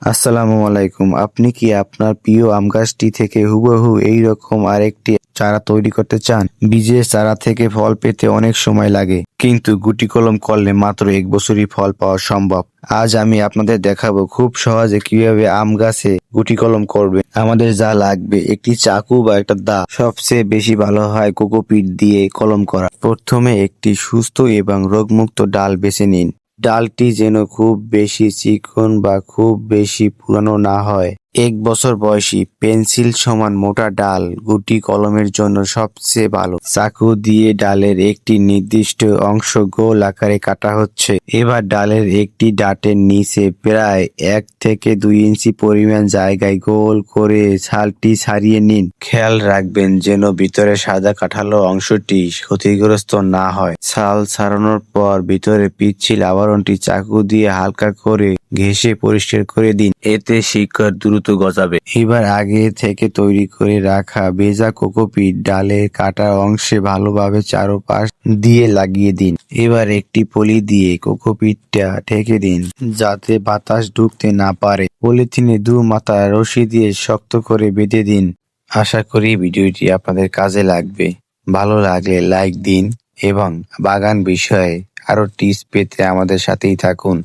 আসসালামু আলাইকুম। আপনি কি আপনার প্রিয় আম গাছটি থেকে হুবহু এইরকম আরেকটি চারা তৈরি করতে চান? বীজের চারা থেকে ফল পেতে অনেক সময় লাগে, কিন্তু গুটি কলম করলে মাত্র 1 বছরই ফল পাওয়া সম্ভব। আজ আমি আপনাদের দেখাবো খুব সহজে কিভাবে আম গাছে গুটি কলম করবে। আমাদের যা লাগবে একটি চাকু বা একটা দা। সবচেয়ে বেশি ভালো হয় কোকোপিট দিয়ে কলম করা। প্রথমে একটি সুস্থ এবং রোগমুক্ত ডাল বেছে নিন। ডালটি যেন খুব বেশি চিকন বা খুব বেশি পুরানো না হয়। 1 বছর বয়সী পেন্সিল সমান মোটা ডাল গুটি কলমের জন্য সবচেয়ে ভালো। চাকু দিয়ে ডালের একটি নির্দিষ্ট অংশ গোল আকারে কাটা হচ্ছে। এবার ডালের একটি ডাঁটের নিচে প্রায় 1 থেকে 2 ইঞ্চি পরিমাণ জায়গায় গোল করে ছালটি ছাড়িয়ে নিন। খেয়াল রাখবেন যেন ভিতরে সাদা কাঠালো অংশটি ক্ষতিগ্রস্ত না হয়। ছাল ছাড়ানোর পর ভিতরে পিচ্ছিল আবরণটি চাকু দিয়ে হালকা করে ঘেঁষে পরিষ্কার করে দিন। এতে শিকড় দ্রুত গজাবে। এবার আগে থেকে তৈরি করে রাখা ভেজা কোকোপিট ডালের কাটা অংশে ভালোভাবে চারপাশ দিয়ে লাগিয়ে দিন। এবার একটি পলি দিয়ে কোকোপিটটা ঢেকে দিন, যাতে বাতাস ঢুকতে না পারে। পলিথিনে 2 মাথায় রশি দিয়ে শক্ত করে বেঁধে দিন। আশা করি ভিডিওটি আপনাদের কাজে লাগবে। ভালো লাগলে লাইক দিন এবং বাগান বিষয়ে আরো টিপস পেতে আমাদের সাথেই থাকুন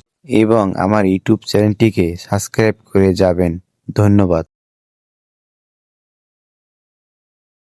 এবং আমার ইউটিউব চ্যানেলটিকে সাবস্ক্রাইব করে যাবেন। ধন্যবাদ।